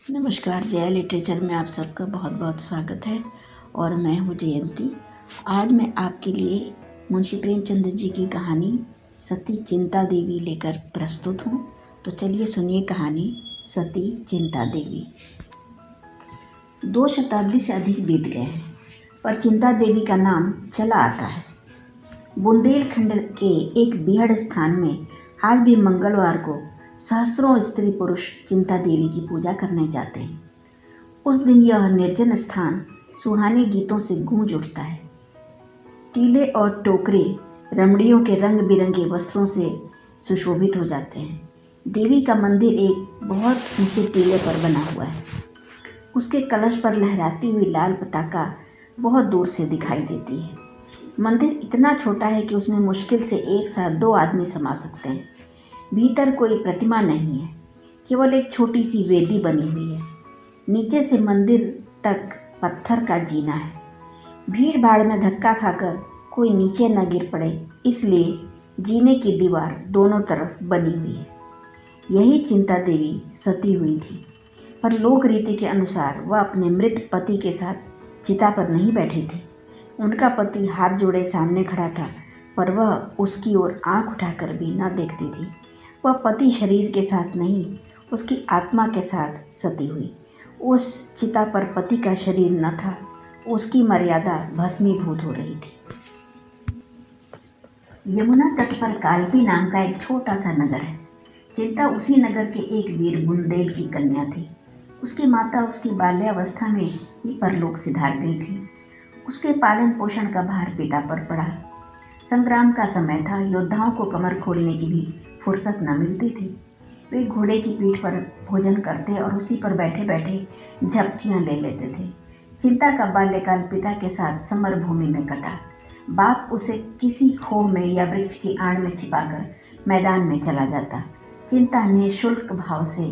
नमस्कार, जया लिटरेचर में आप सबका बहुत बहुत स्वागत है और मैं हूँ जयंती। आज मैं आपके लिए मुंशी प्रेमचंद जी की कहानी सती चिंता देवी लेकर प्रस्तुत हूँ। तो चलिए सुनिए कहानी सती चिंता देवी। 2 शताब्दी से अधिक बीत गए हैं, पर चिंता देवी का नाम चला आता है। बुंदेलखंड के एक बीहड़ स्थान में आज भी मंगलवार को सहस्रों स्त्री पुरुष चिंता देवी की पूजा करने जाते हैं। उस दिन यह निर्जन स्थान सुहाने गीतों से गूंज उठता है। टीले और टोकरे रमणियों के रंग बिरंगे वस्त्रों से सुशोभित हो जाते हैं। देवी का मंदिर एक बहुत ऊंचे टीले पर बना हुआ है। उसके कलश पर लहराती हुई लाल पताका बहुत दूर से दिखाई देती है। मंदिर इतना छोटा है कि उसमें मुश्किल से एक साथ 2 आदमी समा सकते हैं। भीतर कोई प्रतिमा नहीं है, केवल एक छोटी सी वेदी बनी हुई है। नीचे से मंदिर तक पत्थर का जीना है। भीड़ भाड़ में धक्का खाकर कोई नीचे न गिर पड़े, इसलिए जीने की दीवार दोनों तरफ बनी हुई है। यही चिंता देवी सती हुई थी, पर लोक रीति के अनुसार वह अपने मृत पति के साथ चिता पर नहीं बैठी थी। उनका पति हाथ जोड़े सामने खड़ा था, पर वह उसकी ओर आंख उठाकर भी न देखती थी। वह पति शरीर के साथ नहीं, उसकी आत्मा के साथ सती हुई। उस चिता पर पति का शरीर न था, उसकी मर्यादा भस्मीभूत हो रही थी। यमुना तट पर कालपी नाम का एक छोटा सा नगर है। चिंता उसी नगर के एक वीर बुंदेल की कन्या थी। उसकी माता उसकी बाल्यावस्था में ही परलोक सिधार गई थी। उसके पालन पोषण का भार पिता पर पड़ा। संग्राम का समय था, योद्धाओं को कमर खोलने की भी फुर्सत न मिलती थी। वे घोड़े की पीठ पर भोजन करते और उसी पर बैठे बैठे झपकियां ले लेते थे। चिंता का बाल्यकाल पिता के साथ समर भूमि में कटा। बाप उसे किसी खोह में या वृक्ष की आड़ में छिपाकर मैदान में चला जाता। चिंता निःशुल्क भाव से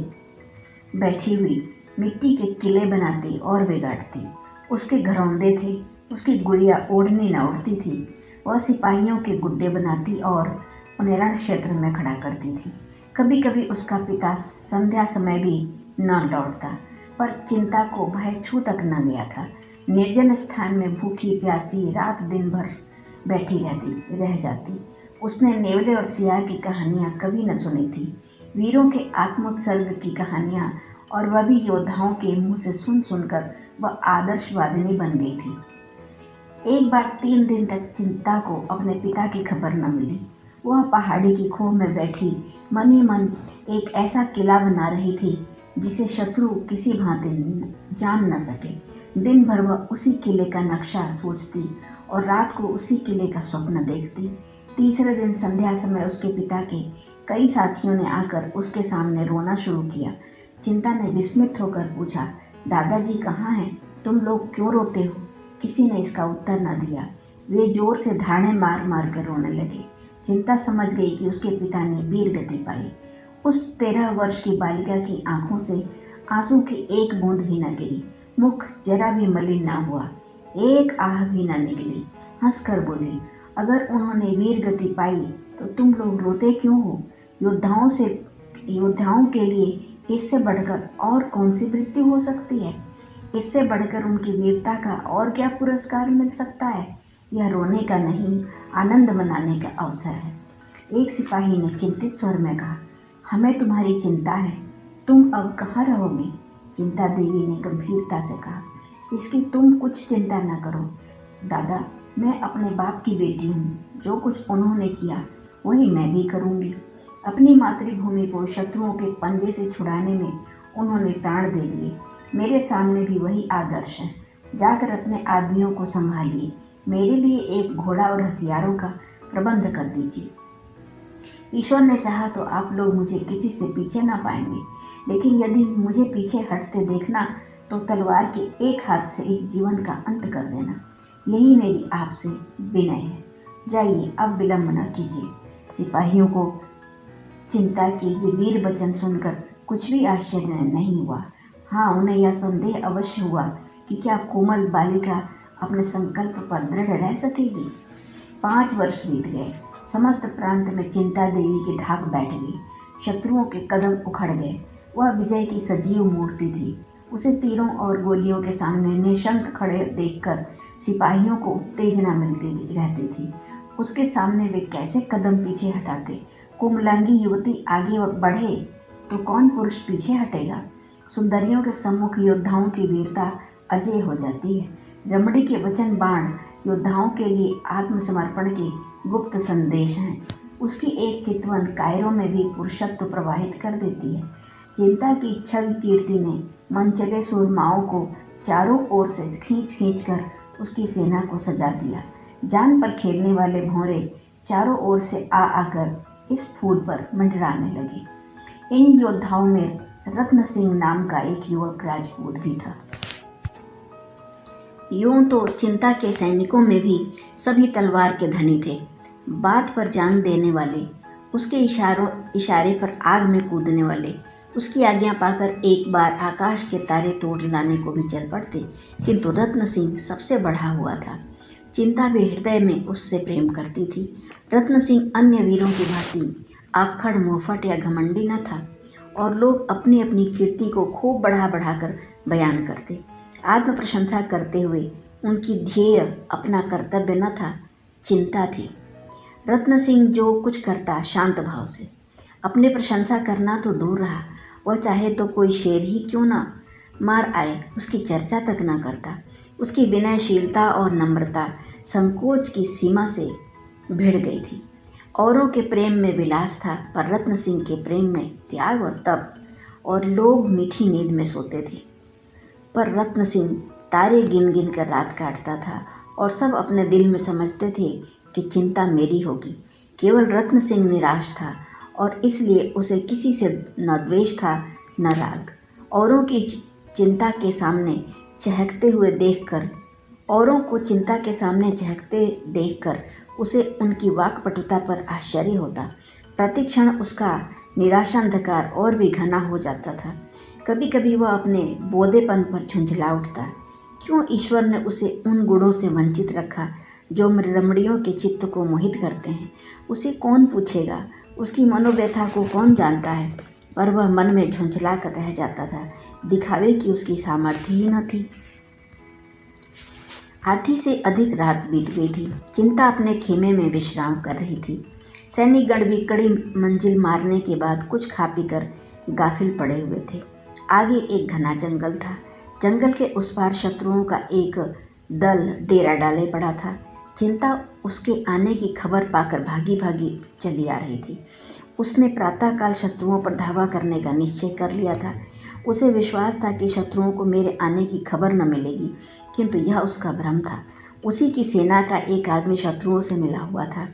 बैठी हुई मिट्टी के किले बनाती और बिगाड़ती। उसके घरौंदे थे, उसकी गुड़िया ओढ़नी न उड़ती थी। वह सिपाहियों के गुड्डे बनाती और उन्हें रण क्षेत्र में खड़ा करती थी। कभी कभी उसका पिता संध्या समय भी न लौटता, पर चिंता को भय छू तक न गया था। निर्जन स्थान में भूखी प्यासी रात दिन भर बैठी रह जाती। उसने नेवले और सियार की कहानियाँ कभी न सुनी थी, वीरों के आत्मोत्सर्ग की कहानियाँ, और वह भी योद्धाओं के मुँह से सुन सुनकर वह आदर्शवादिनी बन गई थी। एक बार 3 दिन तक चिंता को अपने पिता की खबर न मिली। वह पहाड़ी की खोह में बैठी मन ही मन एक ऐसा किला बना रही थी जिसे शत्रु किसी भांति जान न सके। दिन भर वह उसी किले का नक्शा सोचती और रात को उसी किले का स्वप्न देखती। तीसरे दिन संध्या समय उसके पिता के कई साथियों ने आकर उसके सामने रोना शुरू किया। चिंता ने विस्मित होकर पूछा, दादाजी कहाँ हैं? तुम लोग क्यों रोते हो? किसी ने इसका उत्तर न दिया। वे जोर से धाड़े मार मार कर रोने लगे। चिंता समझ गई कि उसके पिता ने वीर गति पाई। उस 13 वर्ष की बालिका की आंखों से आंसू की एक बूंद भी न गिरी। मुख जरा भी मलिन न हुआ, एक आह भी न निकली। हंसकर बोली, अगर उन्होंने वीर गति पाई तो तुम लोग रोते क्यों हो? योद्धाओं के लिए इससे बढ़कर और कौन सी मृत्यु हो सकती है? इससे बढ़कर उनकी वीरता का और क्या पुरस्कार मिल सकता है? यह रोने का नहीं, आनंद मनाने का अवसर है। एक सिपाही ने चिंतित स्वर में कहा, हमें तुम्हारी चिंता है, तुम अब कहाँ रहोगे? चिंता देवी ने गंभीरता से कहा, इसकी तुम कुछ चिंता न करो दादा, मैं अपने बाप की बेटी हूँ। जो कुछ उन्होंने किया वही मैं भी करूँगी। अपनी मातृभूमि को शत्रुओं के पंजे से छुड़ाने में उन्होंने प्राण दे दिए। मेरे सामने भी वही आदर्श है। जाकर अपने आदमियों को संभालिए। मेरे लिए एक घोड़ा और हथियारों का प्रबंध कर दीजिए। ईश्वर ने चाहा तो आप लोग मुझे किसी से पीछे ना पाएंगे, लेकिन यदि मुझे पीछे हटते देखना तो तलवार के एक हाथ से इस जीवन का अंत कर देना। यही मेरी आपसे विनय है। जाइए, अब विलंब न कीजिए। सिपाहियों को चिंता की ये वीर वचन सुनकर कुछ भी आश्चर्य नहीं हुआ। हाँ, उन्हें यह संदेह अवश्य हुआ कि क्या कोमल बालिका अपने संकल्प पर दृढ़ रह सकेगी। 5 वर्ष बीत गए। समस्त प्रांत में चिंता देवी की धाक बैठ गई। शत्रुओं के कदम उखड़ गए। वह विजय की सजीव मूर्ति थी। उसे तीरों और गोलियों के सामने निशंक खड़े देखकर सिपाहियों को उत्तेजना मिलती रहती थी। उसके सामने वे कैसे कदम पीछे हटाते। कुमलांगी युवती आगे बढ़े तो कौन पुरुष पीछे हटेगा। सुंदरियों के सम्मुख योद्धाओं की वीरता अजय हो जाती है। रमणी के वचन बाण योद्धाओं के लिए आत्मसमर्पण के गुप्त संदेश हैं। उसकी एक चितवन कायरों में भी पुरुषत्व प्रवाहित कर देती है। चिंता की छवि कीर्ति ने मनचले सूरमाओं को चारों ओर से खींच खींच कर उसकी सेना को सजा दिया। जान पर खेलने वाले भौरे चारों ओर से आ आकर इस फूल पर मंडराने लगे। इन योद्धाओं में रत्न सिंह नाम का एक युवक राजपूत भी था। यूं तो चिंता के सैनिकों में भी सभी तलवार के धनी थे, बात पर जान देने वाले, उसके इशारे पर आग में कूदने वाले, उसकी आज्ञा पाकर एक बार आकाश के तारे तोड़ लाने को भी चल पड़ते। किंतु रत्न सिंह सबसे बढ़ा हुआ था। चिंता भी हृदय में उससे प्रेम करती थी। रत्न सिंह अन्य वीरों की भांति आखड़ मुंहफट या घमंडी न था, और लोग अपनी अपनी कीर्ति को खूब बढ़ा बढ़ाकर बयान करते, आत्म प्रशंसा करते हुए। उनकी ध्येय अपना कर्तव्य न था, चिंता थी। रत्न सिंह जो कुछ करता शांत भाव से, अपने प्रशंसा करना तो दूर रहा, वह चाहे तो कोई शेर ही क्यों ना मार आए उसकी चर्चा तक न करता। उसकी विनयशीलता और नम्रता संकोच की सीमा से भिड़ गई थी। औरों के प्रेम में विलास था, पर रत्न सिंह के प्रेम में त्याग और तप, और लोग मीठी नींद में सोते थे। पर रत्न सिंह तारे गिन गिन कर रात काटता था, और सब अपने दिल में समझते थे कि चिंता मेरी होगी। केवल रत्न सिंह निराश था, और इसलिए उसे किसी से न द्वेष था न राग। औरों की चिंता के सामने चहकते हुए देखकर औरों को चिंता के सामने चहकते देखकर उसे उनकी वाक्पटुता पर आश्चर्य होता। प्रतिक्षण उसका निराशांधकार और भी घना हो जाता था। कभी कभी वह अपने बोधेपन पर झुंझला उठता। क्यों ईश्वर ने उसे उन गुणों से वंचित रखा जो रमणियों के चित्त को मोहित करते हैं। उसे कौन पूछेगा, उसकी मनोव्यथा को कौन जानता है। पर वह मन में झुंझला कर रह जाता था। दिखावे की उसकी सामर्थ्य ही न थी। आधी से अधिक रात बीत गई थी। चिंता अपने खेमे में विश्राम कर रही थी। सैनिक गण भी कड़ी मंजिल मारने के बाद कुछ खा पी कर गाफिल पड़े हुए थे। आगे एक घना जंगल था। जंगल के उस पार शत्रुओं का एक दल डेरा डाले पड़ा था। चिंता उसके आने की खबर पाकर भागी भागी चली आ रही थी। उसने प्रातःकाल शत्रुओं पर धावा करने का निश्चय कर लिया था। उसे विश्वास था कि शत्रुओं को मेरे आने की खबर न मिलेगी, किंतु यह उसका भ्रम था। उसी की सेना का एक आदमी शत्रुओं से मिला हुआ था।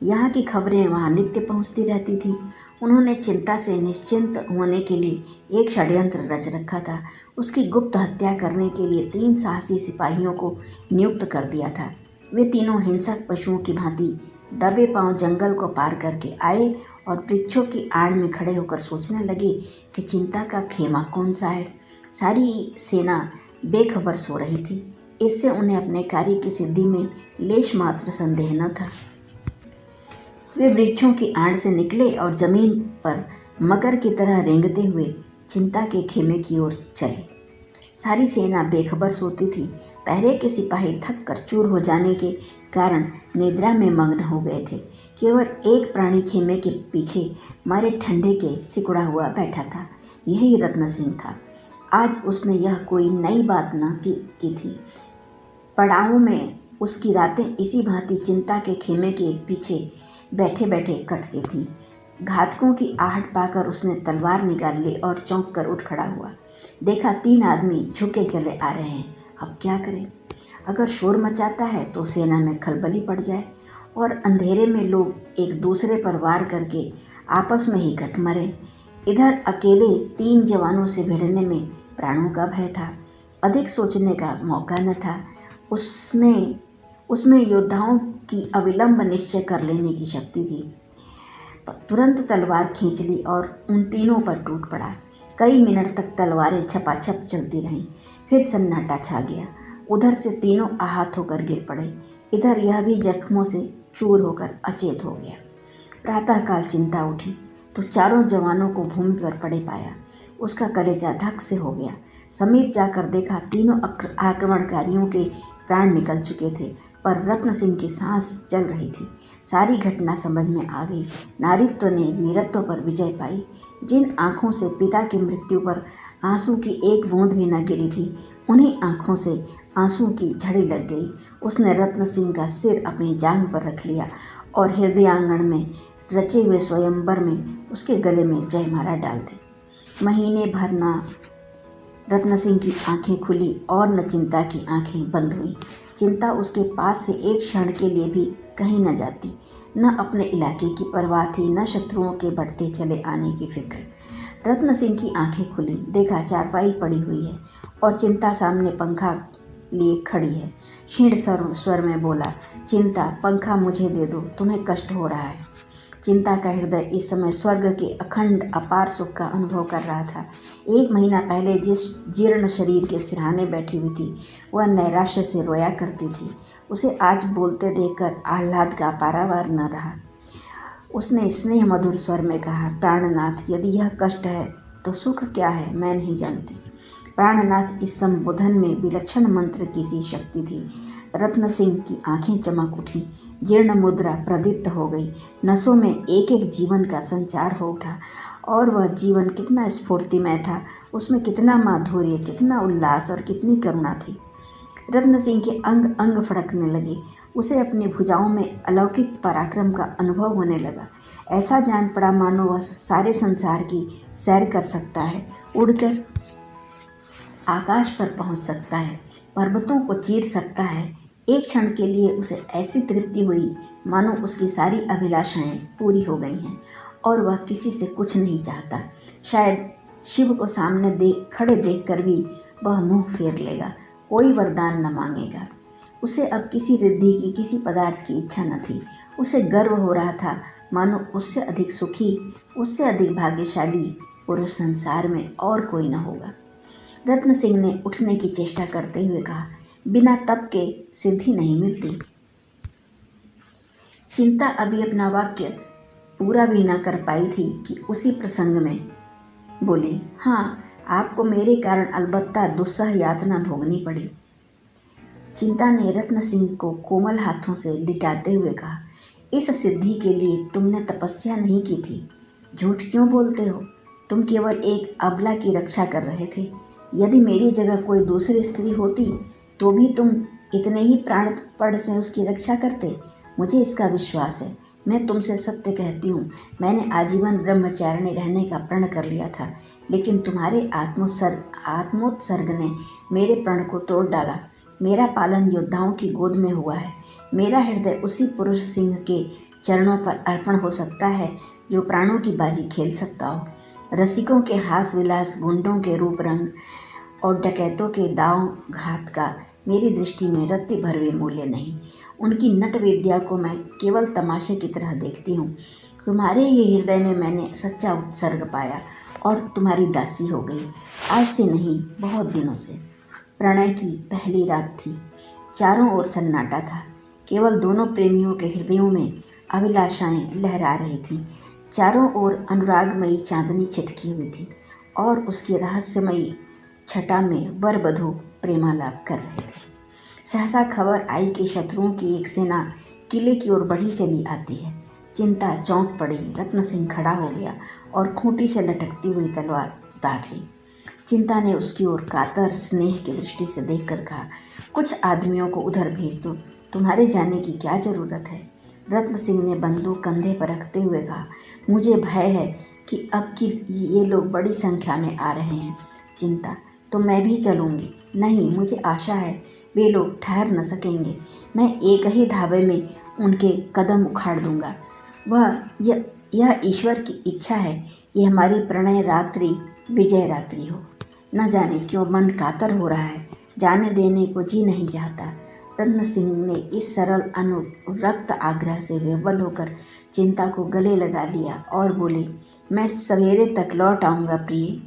यहाँ की खबरें वहाँ नित्य पहुँचती रहती थी। उन्होंने चिंता से निश्चिंत होने के लिए एक षड्यंत्र रच रखा था। उसकी गुप्त हत्या करने के लिए 3 साहसी सिपाहियों को नियुक्त कर दिया था। वे तीनों हिंसक पशुओं की भांति दबे पांव जंगल को पार करके आए और वृक्षों की आड़ में खड़े होकर सोचने लगे कि चिंता का खेमा कौन सा है। सारी सेना बेखबर सो रही थी। इससे उन्हें अपने कार्य की सिद्धि में लेश मात्र संदेह न था। वे वृक्षों की आड़ से निकले और जमीन पर मकर की तरह रेंगते हुए चिंता के खेमे की ओर चले। सारी सेना बेखबर सोती थी। पहरे के सिपाही थक कर चूर हो जाने के कारण निद्रा में मग्न हो गए थे। केवल एक प्राणी खेमे के पीछे मारे ठंडे के सिकुड़ा हुआ बैठा था। यही रत्न सिंह था। आज उसने यह कोई नई बात न की थी। पड़ावों में उसकी रातें इसी भांति चिंता के खेमे के पीछे बैठे बैठे कटती थीं। घातकों की आहट पाकर उसने तलवार निकाल ली और चौंक कर उठ खड़ा हुआ। देखा 3 आदमी झुके चले आ रहे हैं। अब क्या करें? अगर शोर मचाता है तो सेना में खलबली पड़ जाए और अंधेरे में लोग एक दूसरे पर वार करके आपस में ही कट मरे। इधर अकेले 3 जवानों से भिड़ने में प्राणों का भय था। अधिक सोचने का मौका न था। उसमें योद्धाओं की अविलंब निश्चय कर लेने की शक्ति थी। तुरंत तलवार खींच ली और उन तीनों पर टूट पड़ा। कई मिनट तक तलवारें छपाछप चलती रहीं। फिर सन्नाटा छा गया। उधर से तीनों आहत होकर गिर पड़े। इधर यह भी जख्मों से चूर होकर अचेत हो गया। प्रातःकाल चिंता उठी तो चारों जवानों को भूमि पर पड़े पाया। उसका कलेजा धक से हो गया। समीप जाकर देखा तीनों आक्रमणकारियों के प्राण निकल चुके थे, पर रत्न सिंह की सांस चल रही थी। सारी घटना समझ में आ गई। नारीत्व ने वीरत्व पर विजय पाई। जिन आंखों से पिता की मृत्यु पर आंसू की एक बूंद भी न गिरी थी, उन्हीं आंखों से आंसू की झड़ी लग गई। उसने रत्न सिंह का सिर अपनी जांघ पर रख लिया और हृदयांगन में रचे हुए स्वयंवर में उसके गले में जयमाला डाल दी। महीने भर न रत्न सिंह की आंखें खुली और न चिंता की आंखें बंद हुई। चिंता उसके पास से एक क्षण के लिए भी कहीं न जाती। न अपने इलाके की परवाह थी, न शत्रुओं के बढ़ते चले आने की फिक्र। रत्न सिंह की आंखें खुली, देखा चारपाई पड़ी हुई है और चिंता सामने पंखा लिए खड़ी है। क्षीण स्वर में बोला, चिंता, पंखा मुझे दे दो, तुम्हें कष्ट हो रहा है। चिंता का हृदय इस समय स्वर्ग के अखंड अपार सुख का अनुभव कर रहा था। 1 महीना पहले जिस जीर्ण शरीर के सिरहाने बैठी हुई थी, वह नैराश्य से रोया करती थी। उसे आज बोलते देखकर आह्लाद का पारावार न रहा। उसने स्नेह मधुर स्वर में कहा, प्राणनाथ, यदि यह कष्ट है तो सुख क्या है मैं नहीं जानती। प्राणनाथ इस संबोधन में विलक्षण मंत्र की सी शक्ति थी। रत्न सिंह की आंखें चमक उठी, जीर्ण मुद्रा प्रदीप्त हो गई, नसों में एक एक जीवन का संचार हो उठा। और वह जीवन कितना स्फूर्तिमय था, उसमें कितना माधुर्य, कितना उल्लास और कितनी करुणा थी। रत्न सिंह के अंग अंग फड़कने लगे। उसे अपनी भुजाओं में अलौकिक पराक्रम का अनुभव होने लगा। ऐसा जान पड़ा मानो वह सारे संसार की सैर कर सकता है, उड़कर आकाश पर पहुंच सकता है, पर्वतों को चीर सकता है। एक क्षण के लिए उसे ऐसी तृप्ति हुई मानो उसकी सारी अभिलाषाएं पूरी हो गई हैं और वह किसी से कुछ नहीं चाहता। शायद शिव को सामने खड़े देखकर भी वह मुंह फेर लेगा, कोई वरदान न मांगेगा। उसे अब किसी रिद्धि की, किसी पदार्थ की इच्छा न थी। उसे गर्व हो रहा था मानो उससे अधिक सुखी, उससे अधिक भाग्यशाली पुरुष संसार में और कोई न होगा। रत्न सिंह ने उठने की चेष्टा करते हुए कहा, बिना तप के सिद्धि नहीं मिलती। चिंता अभी अपना वाक्य पूरा भी न कर पाई थी कि उसी प्रसंग में बोली, हाँ, आपको मेरे कारण अलबत्ता दुस्सह यातना भोगनी पड़ी। चिंता ने रत्न सिंह को कोमल हाथों से लिटाते हुए कहा, इस सिद्धि के लिए तुमने तपस्या नहीं की थी। झूठ क्यों बोलते हो? तुम केवल एक अबला की रक्षा कर रहे थे। यदि मेरी जगह कोई दूसरी स्त्री होती तो भी तुम इतने ही प्राणपण से उसकी रक्षा करते। मुझे इसका विश्वास है। मैं तुमसे सत्य कहती हूँ, मैंने आजीवन ब्रह्मचारिणी रहने का प्रण कर लिया था, लेकिन तुम्हारे आत्मोत्सर्ग ने मेरे प्रण को तोड़ डाला। मेरा पालन योद्धाओं की गोद में हुआ है। मेरा हृदय उसी पुरुष सिंह के चरणों पर अर्पण हो सकता है जो प्राणों की बाजी खेल सकता हो। रसिकों के हास विलास, गुंडों के रूप रंग और डकैतों के दाव घात का मेरी दृष्टि में रत्ती भर भी मूल्य नहीं। उनकी नट विद्या को मैं केवल तमाशे की तरह देखती हूँ। तुम्हारे ही हृदय में मैंने सच्चा उत्सर्ग पाया और तुम्हारी दासी हो गई। आज से नहीं, बहुत दिनों से। प्रणय की पहली रात थी। चारों ओर सन्नाटा था। केवल दोनों प्रेमियों के हृदयों में अभिलाषाएं लहरा रही थीं। चारों ओर अनुरागमयी चांदनी छिटकी हुई थी और उसकी रहस्यमयी छटा में वर वधू प्रेमालाप कर रहे थे। सहसा खबर आई कि शत्रुओं की एक सेना किले की ओर बढ़ी चली आती है। चिंता चौंक पड़ी। रत्न सिंह खड़ा हो गया और खूंटी से लटकती हुई तलवार उतार ली। चिंता ने उसकी ओर कातर स्नेह की दृष्टि से देखकर कहा, कुछ आदमियों को उधर भेज दो, तुम्हारे जाने की क्या ज़रूरत है। रत्न सिंह ने बंदूक कंधे पर रखते हुए कहा, मुझे भय है कि अब कि ये लोग बड़ी संख्या में आ रहे हैं। चिंता, तो मैं भी चलूँगी। नहीं, मुझे आशा है वे लोग ठहर न सकेंगे। मैं एक ही धावे में उनके कदम उखाड़ दूंगा। यह ईश्वर की इच्छा है कि हमारी प्रणय रात्रि विजय रात्रि हो। न जाने क्यों मन कातर हो रहा है, जाने देने को जी नहीं चाहता। रत्न सिंह ने इस सरल अनुरक्त आग्रह से विह्वल होकर चिंता को गले लगा लिया और बोले, मैं सवेरे तक लौट आऊँगा प्रिय।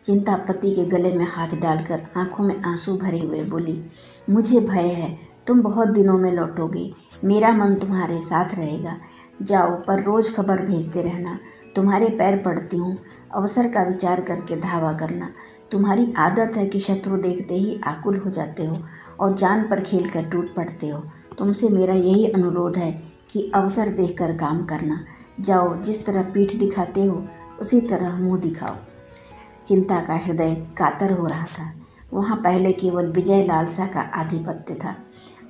चिंता पति के गले में हाथ डालकर आंखों में आंसू भरे हुए बोली, मुझे भय है तुम बहुत दिनों में लौटोगे। मेरा मन तुम्हारे साथ रहेगा। जाओ, पर रोज़ खबर भेजते रहना। तुम्हारे पैर पड़ती हूँ, अवसर का विचार करके धावा करना। तुम्हारी आदत है कि शत्रु देखते ही आकुल हो जाते हो और जान पर खेल कर टूट पड़ते हो। तुमसे मेरा यही अनुरोध है कि अवसर देखकर काम करना। जाओ, जिस तरह पीठ दिखाते हो उसी तरह मुँह दिखाओ। चिंता का हृदय कातर हो रहा था। वहाँ पहले केवल विजय लालसा का आधिपत्य था,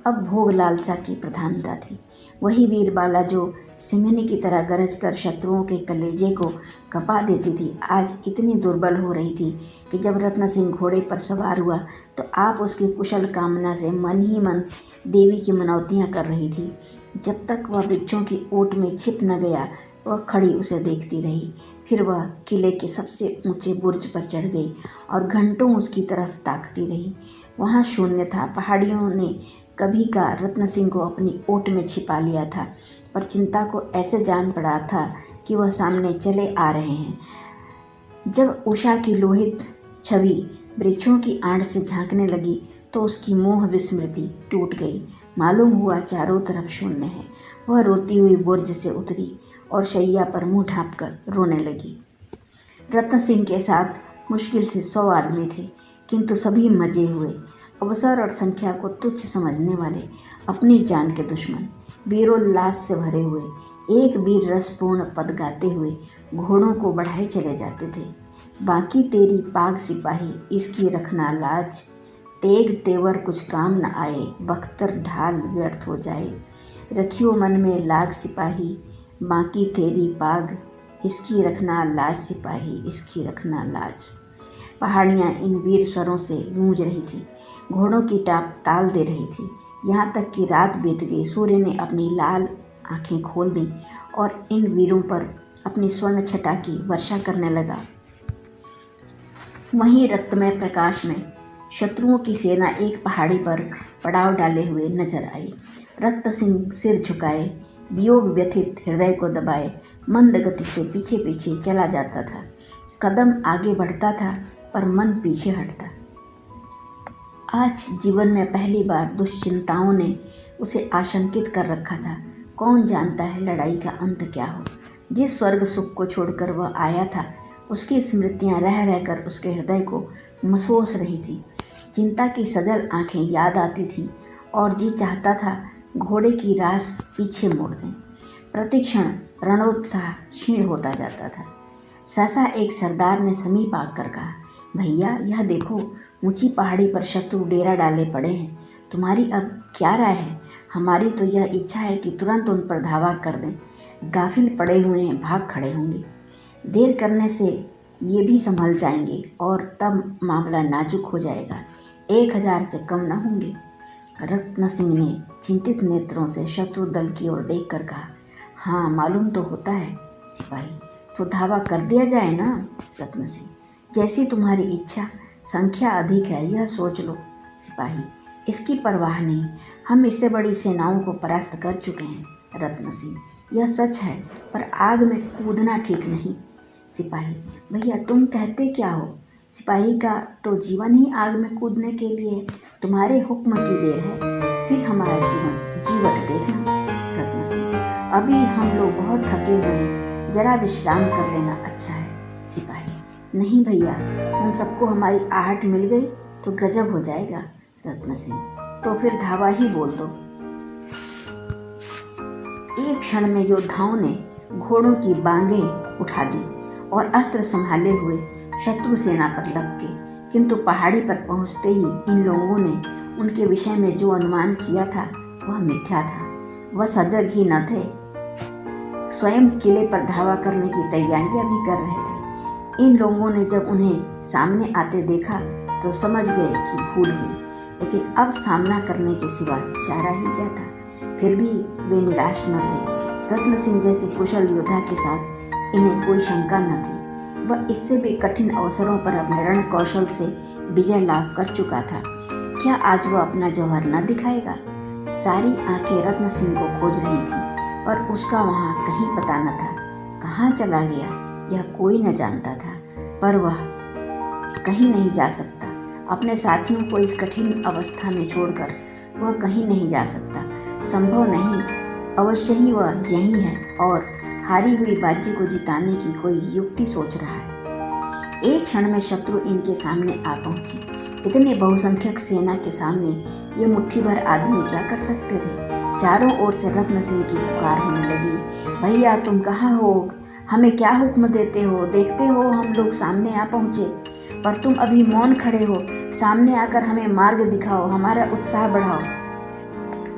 अब भोग लालसा की प्रधानता थी। वही वीरबाला जो सिंहनी की तरह गरज कर शत्रुओं के कलेजे को कपा देती थी, आज इतनी दुर्बल हो रही थी कि जब रत्न सिंह घोड़े पर सवार हुआ तो आप उसकी कुशल कामना से मन ही मन देवी की मनौतियाँ कर रही थी। जब तक वह वृक्षों की ओट में छिप न गया, वह खड़ी उसे देखती रही। फिर वह किले के सबसे ऊंचे बुर्ज पर चढ़ गई और घंटों उसकी तरफ ताकती रही। वहाँ शून्य था। पहाड़ियों ने कभी का रत्न सिंह को अपनी ओट में छिपा लिया था, पर चिंता को ऐसे जान पड़ा था कि वह सामने चले आ रहे हैं। जब उषा की लोहित छवि वृक्षों की आड़ से झांकने लगी तो उसकी मोह विस्मृति टूट गई। मालूम हुआ चारों तरफ शून्य है। वह रोती हुई बुर्ज से उतरी और शैया पर मुंह ढांपकर रोने लगी। रत्न सिंह के साथ मुश्किल से 100 आदमी थे, किंतु सभी मजे हुए। अवसर और संख्या को तुच्छ समझने वाले, अपनी जान के दुश्मन, वीरोल्लास से भरे हुए, एक वीर रसपूर्ण पद गाते हुए घोड़ों को बढ़ाए चले जाते थे। बाकी तेरी पाग सिपाही, इसकी रखना लाज, तेग तेवर कुछ काम न आए, बख्तर ढाल व्यर्थ हो जाए। रखियो मन में लाग सिपाही, बाकी तेरी पाग, इसकी रखना लाज सिपाही, इसकी रखना लाज। पहाड़ियाँ इन वीर स्वरों से गूंज रही थी, घोड़ों की टाप ताल दे रही थी। यहाँ तक कि रात बीत गई। सूर्य ने अपनी लाल आंखें खोल दी और इन वीरों पर अपनी स्वर्ण छटा की वर्षा करने लगा। वहीं रक्तमय प्रकाश में शत्रुओं की सेना एक पहाड़ी पर पड़ाव डाले हुए नजर आई। रक्त सिंह सिर झुकाए, वियोग व्यथित हृदय को दबाए मंद गति से पीछे पीछे चला जाता था। कदम आगे बढ़ता था पर मन पीछे हटता। आज जीवन में पहली बार दुश्चिंताओं ने उसे आशंकित कर रखा था। कौन जानता है लड़ाई का अंत क्या हो। जिस स्वर्ग सुख को छोड़कर वह आया था, उसकी स्मृतियां रह रहकर उसके हृदय को मसोस रही थी। चिंता की सजल आंखें याद आती थीं और जी चाहता था घोड़े की रास पीछे मोड़ दें। प्रतिक्षण रणोत्साह क्षीण होता जाता था। सहसा एक सरदार ने समीप आकर कहा, भैया यह देखो, ऊंची पहाड़ी पर शत्रु डेरा डाले पड़े हैं। तुम्हारी अब क्या राय है? हमारी तो यह इच्छा है कि तुरंत उन पर धावा कर दें। गाफिल पड़े हुए हैं, भाग खड़े होंगे। देर करने से ये भी संभल जाएंगे और तब मामला नाजुक हो जाएगा। 1000 से कम न होंगे। रत्न सिंह ने चिंतित नेत्रों से शत्रु दल की ओर देखकर कहा, हाँ मालूम तो होता है सिपाही, तो धावा कर दिया जाए ना। रत्न सिंह, जैसी तुम्हारी इच्छा, संख्या अधिक है यह सोच लो। सिपाही, इसकी परवाह नहीं, हम इससे बड़ी सेनाओं को परास्त कर चुके हैं। रत्न सिंह, यह सच है, पर आग में कूदना ठीक नहीं। सिपाही, भैया तुम कहते क्या हो? सिपाही का तो जीवन ही आग में कूदने के लिए। तुम्हारे हुक्म की देर है, फिर हमारा जीवन जीवट देखना। रत्न सिंह, अभी हम लोग बहुत थके हुए हैं, जरा विश्राम कर लेना अच्छा है। सिपाही, नहीं भैया, उन सबको हमारी आहट मिल गई तो गजब हो जाएगा। रत्न सिंह, तो फिर धावा ही बोल दो। एक क्षण में योद्धाओं ने घोड़ों की बांगें उठा दी और अस्त्र संभाले हुए शत्रु सेना पर लपके, किंतु पहाड़ी पर पहुंचते ही इन लोगों ने उनके विषय में जो अनुमान किया था वह मिथ्या था। वह सजग ही न थे, स्वयं किले पर धावा करने की तैयारियां भी कर रहे थे। इन लोगों ने जब उन्हें सामने आते देखा तो समझ गए कि भूल हुई, लेकिन अब सामना करने के सिवा चारा ही क्या था। फिर भी वे निराश न थे। रत्न सिंह जैसे कुशल योद्धा के साथ इन्हें कोई शंका न थी। वह इससे भी कठिन अवसरों पर अपने रण कौशल से विजय लाभ कर चुका था। क्या आज वह अपना जौहर न दिखाएगा? सारी आंखें रत्न सिंह को खोज रही थी, पर उसका वहाँ कहीं पता न था। कहाँ चला गया यह कोई न जानता था, पर वह कहीं नहीं जा सकता। अपने साथियों को इस कठिन अवस्था में छोड़कर वह कहीं नहीं जा सकता। संभव नहीं अवश्य ही वह यही है और हारी हुई बाजी को जिताने की कोई युक्ति सोच रहा है। एक क्षण में शत्रु इनके सामने आ पहुंचे। इतने बहुसंख्यक सेना के सामने ये मुट्ठी भर आदमी क्या कर सकते थे। चारों ओर से रत्न सिंह की पुकार होने लगी, भैया तुम कहाँ हो, हमें क्या हुक्म देते हो, देखते हो हम लोग सामने आ पहुँचे, पर तुम अभी मौन खड़े हो, सामने आकर हमें मार्ग दिखाओ, हमारा उत्साह बढ़ाओ।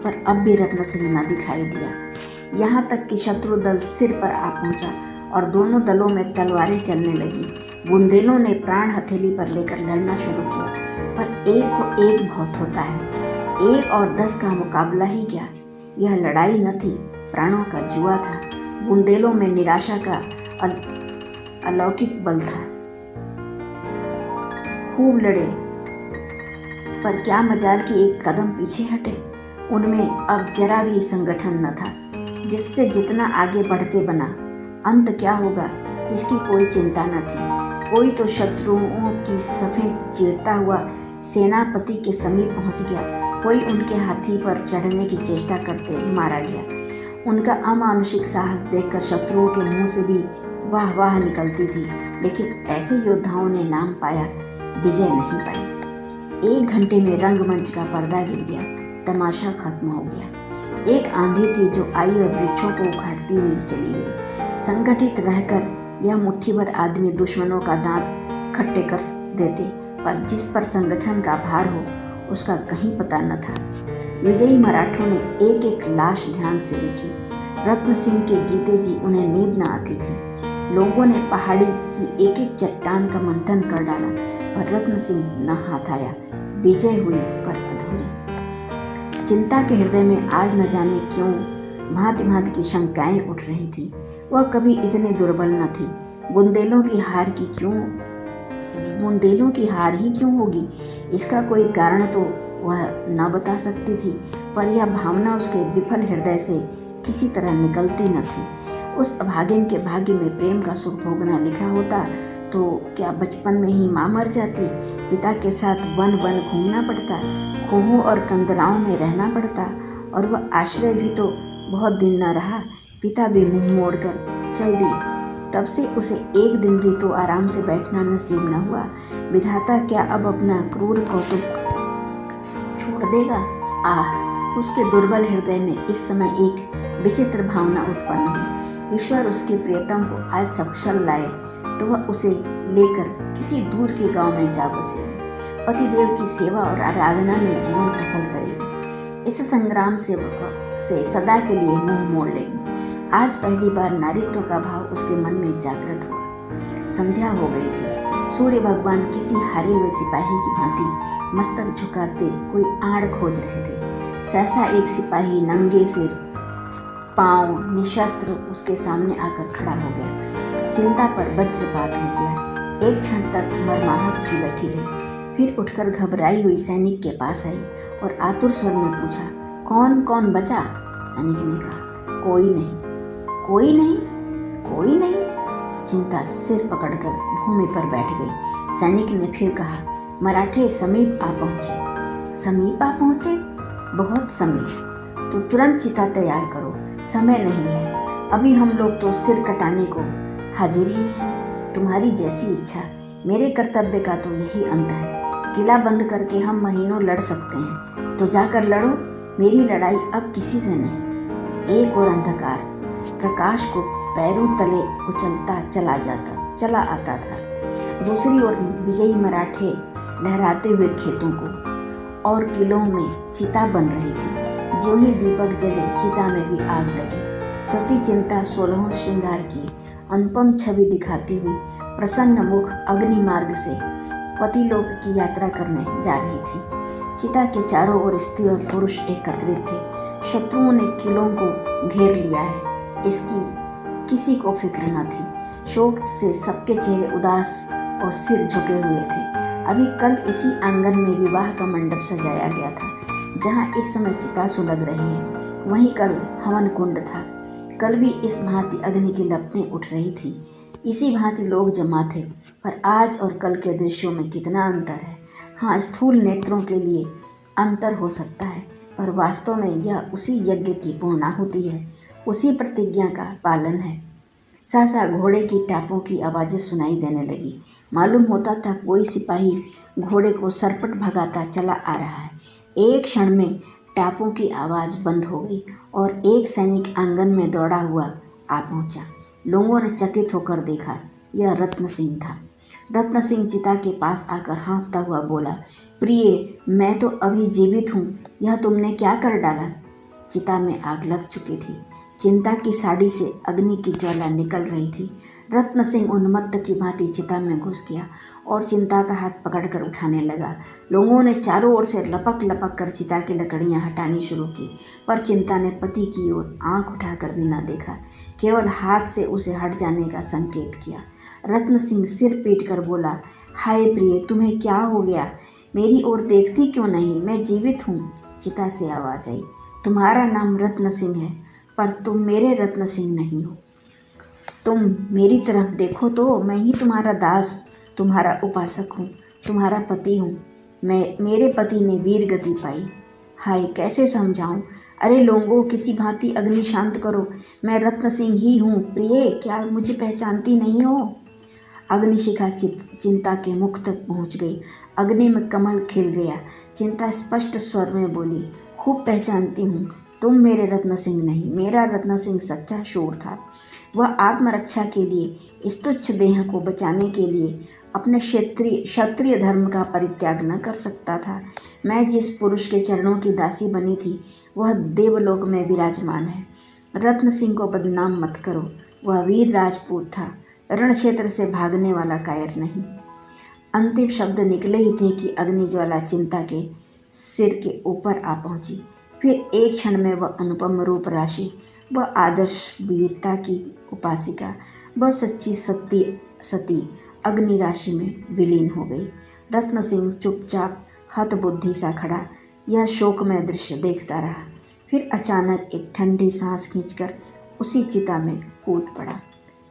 पर अब भी रत्न सिंह न दिखाई दिया। यहाँ तक कि शत्रु दल सिर पर आ पहुंचा और दोनों दलों में तलवारें चलने लगी। बुंदेलों ने प्राण हथेली पर लेकर लड़ना शुरू किया, पर एक को एक बहुत होता है, 1 और 10 का मुकाबला ही क्या। यह लड़ाई न थी, प्राणों का जुआ था। बुंदेलों में निराशा का अलौकिक बल था। खूब लड़े, पर क्या मजाल कि एक कदम पीछे हटे। उनमें अब जरा भी संगठन न था, जिससे जितना आगे बढ़ते बना अंत क्या होगा इसकी कोई चिंता न थी। कोई तो शत्रुओं की सफ़ेद चीरता हुआ सेनापति के समीप पहुंच गया, कोई उनके हाथी पर चढ़ने की चेष्टा करते मारा गया। उनका अमानुषिक साहस देखकर शत्रुओं के मुंह से भी वाह वाह निकलती थी, लेकिन ऐसे योद्धाओं ने नाम पाया, विजय नहीं पाई। 1 घंटे में रंगमंच का पर्दा गिर गया, तमाशा खत्म हो गया। एक आंधी थी जो आई और वृक्षों को उखाड़ती हुई चली गई। संगठित रहकर यह मुट्ठी भर आदमी दुश्मनों का दांत खट्टे कर देते, पर जिस पर संगठन का भार हो उसका कहीं पता न था। विजयी मराठों ने एक एक लाश ध्यान से देखी। रत्न सिंह के जीते जी उन्हें नींद न आती थी। लोगों ने पहाड़ी की एक एक चट्टान का मंथन कर डाला, पर रत्न सिंह न हाथ आया। विजय हुई पर अधूरी। चिंता के हृदय में आज न जाने क्यों भांति भांति की शंकाएं उठ रही थी। वह कभी इतने दुर्बल न थी। बुंदेलों की हार ही क्यों होगी, इसका कोई कारण तो वह न बता सकती थी, पर यह भावना उसके विफल हृदय से किसी तरह निकलती न थी। उस अभागिन के भाग्य में प्रेम का सुख भोगना लिखा होता तो क्या बचपन में ही माँ मर जाती, पिता के साथ वन वन घूमना पड़ता, खोहों और कंदराओं में रहना पड़ता, और वह आश्रय भी तो बहुत दिन न रहा, पिता भी मुंह मोड़कर चल दिए। तब से उसे एक दिन भी तो आराम से बैठना नसीब न हुआ। विधाता क्या अब अपना क्रूर कौतुक छोड़ देगा? आह, उसके दुर्बल हृदय में इस समय एक विचित्र भावना उत्पन्न हुई। ईश्वर उसके प्रियतम को आज सकुशल लाए तो वह उसे लेकर किसी दूर के गांव में जा बसेगी, पतिदेव की सेवा और आराधना में जीवन सफल करेगी। इस संग्राम से सदा के लिए मुंह मोड़ लेगी। आज पहली बार नारीत्व का भाव उसके मन में जागृत हुआ। संध्या हो गई थी। सूर्य भगवान किसी हारे हुए सिपाही की भांति मस्तक झुकाते कोई आड़ खोज रहे थे। सहसा एक सिपाही नंगे सिर, पांव निशस्त्र उसके सामने आकर खड़ा हो गया। चिंता पर वज्रपात हो गया। एक क्षण तक मरमाहत सी बैठी रही, फिर उठकर घबराई हुई सैनिक के पास आई और आतुर स्वर में पूछा, कौन कौन बचा? सैनिक ने कहा, कोई नहीं, कोई नहीं, कोई नहीं। चिंता सिर पकड़कर भूमि पर बैठ गई। सैनिक ने फिर कहा, मराठे समीप आ पहुँचे। समीप आ पहुँचे? बहुत समीप। तो तुरंत चिता तैयार करो, समय नहीं है। अभी हम लोग तो सिर कटाने को हाजिर ही हैं। तुम्हारी जैसी इच्छा। मेरे कर्तव्य का तो यही अंत है। किला बंद करके हम महीनों लड़ सकते हैं, तो जाकर लड़ो। मेरी लड़ाई अब किसी से नहीं। एक और अंधकार प्रकाश को पैरों तले कुचलता चला आता था। दूसरी ओर विजयी मराठे लहराते हुए खेतों को और किलों में चिता बन रही थी। जो ही दीपक जले, चिता में भी आग लगी। सती चिंता 16 श्रृंगार की अनुपम छवि दिखाती हुई प्रसन्न मुख अग्नि मार्ग से पतिलोक की यात्रा करने जा रही थी। चिता के चारों ओर स्त्री और पुरुष एकत्रित थे। शत्रुओं ने किलों को घेर लिया है, इसकी किसी को फिक्र न थी। शोक से सबके चेहरे उदास और सिर झुके हुए थे। अभी कल इसी आंगन में विवाह का मंडप सजाया गया था, जहाँ इस समय चिता सुलग रही है। वहीं कल हवन कुंड था। कल भी इस भांति अग्नि की लपटें उठ रही थी। इसी भांति लोग जमा थे, पर आज और कल के दृश्यों में कितना अंतर है। हाँ, स्थूल नेत्रों के लिए अंतर हो सकता है, पर वास्तव में यह उसी यज्ञ की पूर्णाहुति है, उसी प्रतिज्ञा का पालन है। सहसा घोड़े की टापों की आवाज़ें सुनाई देने लगी। मालूम होता था कोई सिपाही घोड़े को सरपट भगाता चला आ रहा है। एक क्षण में टापों की आवाज़ बंद हो गई और एक सैनिक आंगन में दौड़ा हुआ आ पहुंचा। लोगों ने चकित होकर देखा, यह रत्न सिंह था। रत्न सिंह चिता के पास आकर हाँफता हुआ बोला, प्रिय, मैं तो अभी जीवित हूँ, यह तुमने क्या कर डाला? चिता में आग लग चुकी थी। चिंता की साड़ी से अग्नि की ज्वाला निकल रही थी। रत्न सिंह उन्मत्त की भांति चिता में घुस गया और चिंता का हाथ पकड़कर उठाने लगा। लोगों ने चारों ओर से लपक लपक कर चिता की लकड़ियां हटानी शुरू की, पर चिंता ने पति की ओर आंख उठाकर भी न देखा, केवल हाथ से उसे हट जाने का संकेत किया। रत्न सिंह सिर पीट कर बोला, हाय प्रिय, तुम्हें क्या हो गया? मेरी ओर देखती क्यों नहीं? मैं जीवित हूँ। चिता से आवाज़ आई, तुम्हारा नाम रत्न सिंह है, पर तुम मेरे रत्न सिंह नहीं हो। तुम मेरी तरफ देखो तो मैं ही तुम्हारा दास, तुम्हारा उपासक हूँ, तुम्हारा पति हूँ। मेरे पति ने वीर गति पाई। हाय, कैसे समझाऊँ? अरे लोगों, किसी भांति अग्नि शांत करो, मैं रत्न सिंह ही हूँ। प्रिय, क्या मुझे पहचानती नहीं हो? अग्निशिखा चिंता के मुख तक पहुँच गई। अग्नि में कमल खिल गया। चिंता स्पष्ट स्वर में बोली, खूब पहचानती हूँ, तुम मेरे रत्न सिंह नहीं। मेरा रत्न सिंह सच्चा शूर था। वह आत्मरक्षा के लिए, इस तुच्छ देह को बचाने के लिए अपने क्षत्रिय धर्म का परित्याग न कर सकता था। मैं जिस पुरुष के चरणों की दासी बनी थी, वह देवलोक में विराजमान है। रत्न सिंह को बदनाम मत करो, वह वीर राजपूत था, रण क्षेत्र से भागने वाला कायर नहीं। अंतिम शब्द निकले ही थे कि अग्निज्वाला चिंता के सिर के ऊपर आ पहुंची। फिर एक क्षण में वह अनुपम रूप राशि, वह आदर्श वीरता की उपासिका, वह सच्ची सती अग्नि राशि में विलीन हो गई। रत्न सिंह चुपचाप हतबुद्धि सा खड़ा यह शोकमय दृश्य देखता रहा। फिर अचानक एक ठंडी सांस खींचकर उसी चिता में कूद पड़ा।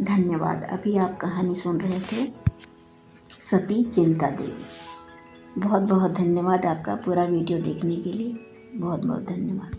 धन्यवाद। अभी आप कहानी सुन रहे थे सती चिंता देवी। बहुत बहुत धन्यवाद आपका पूरा वीडियो देखने के लिए। बहुत बहुत धन्यवाद।